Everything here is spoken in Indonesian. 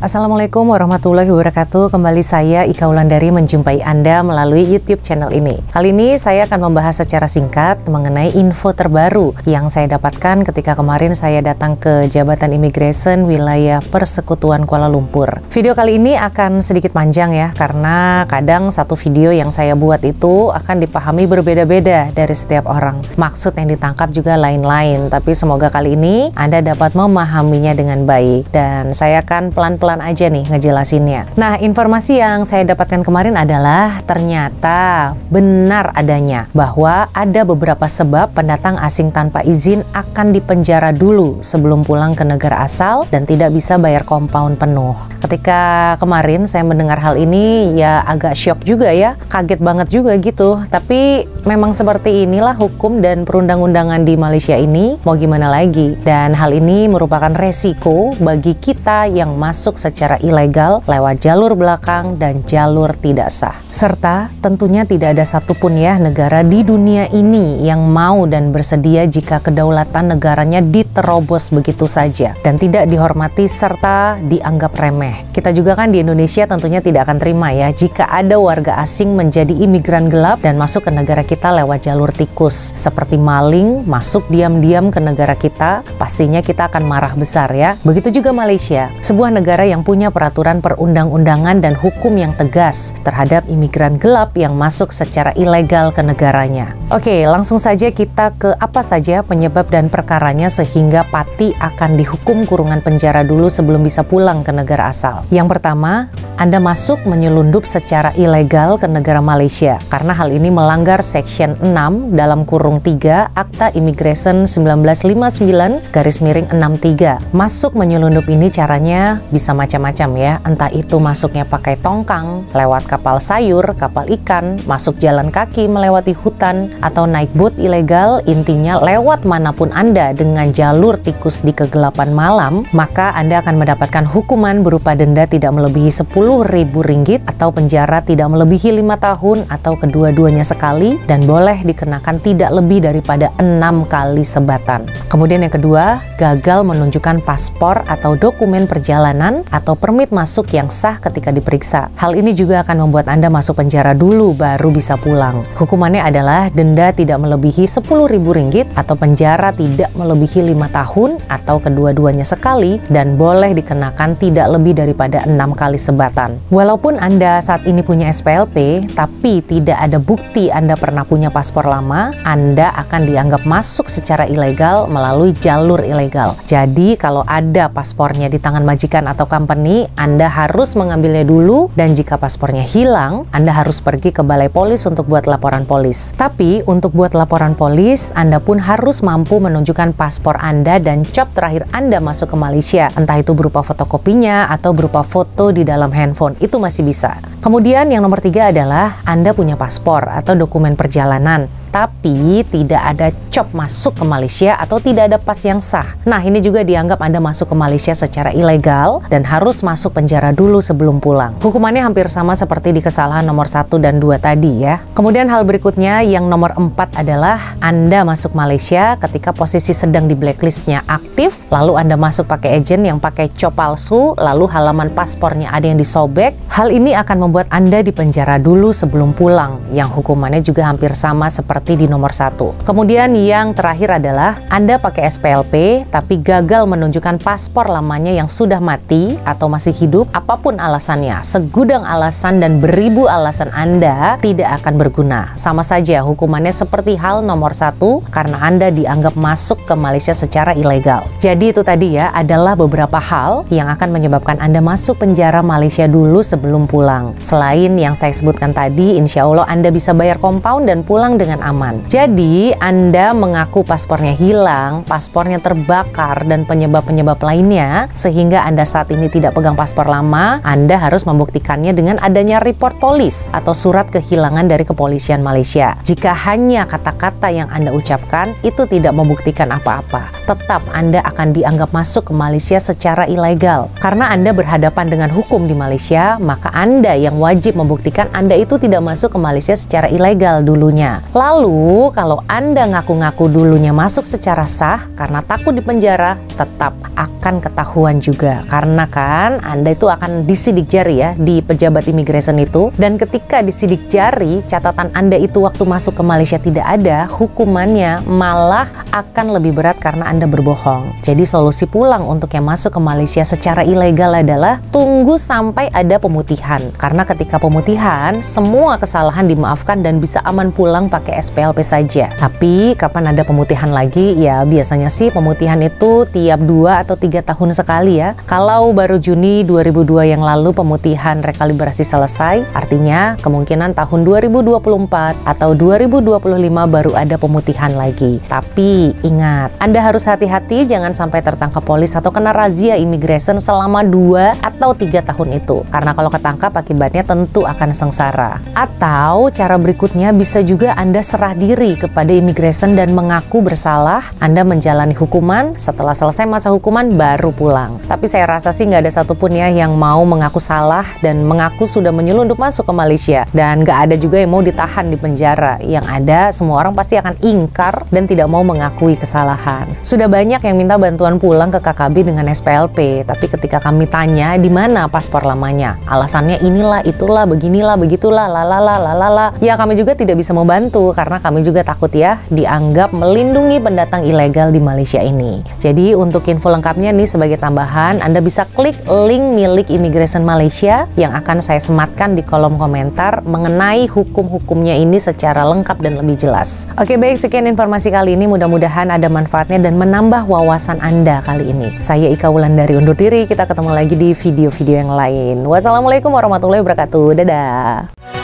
Assalamualaikum warahmatullahi wabarakatuh. Kembali saya Ika Wulandari menjumpai Anda melalui YouTube channel ini. Kali ini saya akan membahas secara singkat mengenai info terbaru yang saya dapatkan ketika kemarin saya datang ke Jabatan Imigresen Wilayah Persekutuan Kuala Lumpur. Video kali ini akan sedikit panjang ya, karena kadang satu video yang saya buat itu akan dipahami berbeda-beda dari setiap orang. Maksud yang ditangkap juga lain-lain, tapi semoga kali ini Anda dapat memahaminya dengan baik dan saya akan pelan-pelan aja nih ngejelasinnya. Nah, informasi yang saya dapatkan kemarin adalah ternyata benar adanya bahwa ada beberapa sebab pendatang asing tanpa izin akan dipenjara dulu sebelum pulang ke negara asal dan tidak bisa bayar kompaun penuh. Ketika kemarin saya mendengar hal ini ya agak syok juga ya, kaget banget juga gitu. Tapi memang seperti inilah hukum dan perundang-undangan di Malaysia ini, mau gimana lagi. Dan hal ini merupakan resiko bagi kita yang masuk secara ilegal lewat jalur belakang dan jalur tidak sah. Serta tentunya tidak ada satupun ya negara di dunia ini yang mau dan bersedia jika kedaulatan negaranya diterobos begitu saja dan tidak dihormati serta dianggap remeh. Kita juga kan di Indonesia tentunya tidak akan terima ya jika ada warga asing menjadi imigran gelap dan masuk ke negara kita lewat jalur tikus seperti maling masuk diam-diam ke negara kita. Pastinya kita akan marah besar ya. Begitu juga Malaysia, sebuah negara yang punya peraturan perundang-undangan dan hukum yang tegas terhadap imigran gelap yang masuk secara ilegal ke negaranya. Oke, langsung saja kita ke apa saja penyebab dan perkaranya sehingga Pati akan dihukum kurungan penjara dulu sebelum bisa pulang ke negara asal. Yang pertama, Anda masuk menyelundup secara ilegal ke negara Malaysia karena hal ini melanggar Section 6 dalam kurung 3 Akta Imigresen 1959/63. Masuk menyelundup ini caranya bisa macam-macam ya, entah itu masuknya pakai tongkang, lewat kapal sayur, kapal ikan, masuk jalan kaki melewati hutan, atau naik boat ilegal. Intinya lewat manapun Anda dengan jalur tikus di kegelapan malam, maka Anda akan mendapatkan hukuman berupa denda tidak melebihi Rp10.000 atau penjara tidak melebihi 5 tahun atau kedua-duanya sekali dan boleh dikenakan tidak lebih daripada 6 kali sebatan. Kemudian yang kedua, gagal menunjukkan paspor atau dokumen perjalanan atau permit masuk yang sah ketika diperiksa. Hal ini juga akan membuat Anda masuk penjara dulu baru bisa pulang. Hukumannya adalah denda tidak melebihi Rp10.000 atau penjara tidak melebihi 5 tahun atau kedua-duanya sekali dan boleh dikenakan tidak lebih daripada 6 kali sebatan. Walaupun Anda saat ini punya SPLP, tapi tidak ada bukti Anda pernah punya paspor lama, Anda akan dianggap masuk secara ilegal melalui jalur ilegal. Jadi kalau ada paspornya di tangan majikan atau company, Anda harus mengambilnya dulu dan jika paspornya hilang, Anda harus pergi ke balai polis untuk buat laporan polis. Tapi untuk buat laporan polis, Anda pun harus mampu menunjukkan paspor Anda dan cap terakhir Anda masuk ke Malaysia, entah itu berupa fotokopinya atau berupa foto di dalam handphone, itu masih bisa. Kemudian yang nomor 3 adalah Anda punya paspor atau dokumen perjalanan, tapi tidak ada cap masuk ke Malaysia atau tidak ada pas yang sah. Nah, ini juga dianggap Anda masuk ke Malaysia secara ilegal dan harus masuk penjara dulu sebelum pulang. Hukumannya hampir sama seperti di kesalahan nomor 1 dan 2 tadi ya. Kemudian hal berikutnya yang nomor 4 adalah Anda masuk Malaysia ketika posisi sedang di blacklistnya aktif, lalu Anda masuk pakai agen yang pakai cap palsu, lalu halaman paspornya ada yang disobek. Hal ini akan membuat Anda dipenjara dulu sebelum pulang, yang hukumannya juga hampir sama seperti di nomor 1. Kemudian yang terakhir adalah Anda pakai SPLP tapi gagal menunjukkan paspor lamanya yang sudah mati atau masih hidup. Apapun alasannya, segudang alasan dan beribu alasan Anda tidak akan berguna. Sama saja hukumannya seperti hal nomor 1 karena Anda dianggap masuk ke Malaysia secara ilegal. Jadi itu tadi ya adalah beberapa hal yang akan menyebabkan Anda masuk penjara Malaysia dulu sebelum pulang. Selain yang saya sebutkan tadi, insya Allah Anda bisa bayar kompaun dan pulang dengan aman. Jadi Anda mengaku paspornya hilang, paspornya terbakar dan penyebab-penyebab lainnya sehingga Anda saat ini tidak pegang paspor lama, Anda harus membuktikannya dengan adanya report polis atau surat kehilangan dari kepolisian Malaysia. Jika hanya kata-kata yang Anda ucapkan itu tidak membuktikan apa-apa, tetap Anda akan dianggap masuk ke Malaysia secara ilegal. Karena Anda berhadapan dengan hukum di Malaysia, maka Anda yang wajib membuktikan Anda itu tidak masuk ke Malaysia secara ilegal dulunya. Lalu, kalau Anda ngaku-ngaku dulunya masuk secara sah karena takut dipenjara, tetap akan ketahuan juga. Karena kan Anda itu akan disidik jari ya di pejabat imigresen itu. Dan ketika disidik jari, catatan Anda itu waktu masuk ke Malaysia tidak ada, hukumannya malah akan lebih berat karena Anda berbohong. Jadi solusi pulang untuk yang masuk ke Malaysia secara ilegal adalah tunggu sampai ada pemutihan. Karena ketika pemutihan, semua kesalahan dimaafkan dan bisa aman pulang pakai SPLP saja. Tapi kapan ada pemutihan lagi? Ya biasanya sih pemutihan itu tiap 2 atau 3 tahun sekali ya. Kalau baru Juni 2002 yang lalu pemutihan rekalibrasi selesai, artinya kemungkinan tahun 2024 atau 2025 baru ada pemutihan lagi. Tapi ingat, Anda harus hati-hati jangan sampai tertangkap polis atau kena razia imigresen selama 2 atau 3 tahun itu. Karena kalau ketangkap akibatnya tentu akan sengsara. Atau cara berikutnya bisa juga Anda serah diri kepada imigresen dan mengaku bersalah. Anda menjalani hukuman, setelah selesai masa hukuman baru pulang. Tapi saya rasa sih nggak ada satupun ya yang mau mengaku salah dan mengaku sudah menyelundup masuk ke Malaysia. Dan nggak ada juga yang mau ditahan di penjara. Yang ada semua orang pasti akan ingkar dan tidak mau mengakui kesalahan. Sudah banyak yang minta bantuan pulang ke KKB dengan SPLP, tapi ketika kami tanya di mana paspor lamanya, alasannya inilah, itulah, beginilah, begitulah, lalala. Ya kami juga tidak bisa membantu karena kami juga takut ya dianggap melindungi pendatang ilegal di Malaysia ini. Jadi untuk info lengkapnya nih sebagai tambahan, Anda bisa klik link milik Imigresen Malaysia yang akan saya sematkan di kolom komentar mengenai hukum-hukumnya ini secara lengkap dan lebih jelas. Oke baik, sekian informasi kali ini, mudah-mudahan ada manfaatnya dan menambah wawasan Anda kali ini. Saya Ika Wulandari undur diri, kita ketemu lagi di video-video yang lain. Wassalamualaikum warahmatullahi wabarakatuh, dadah.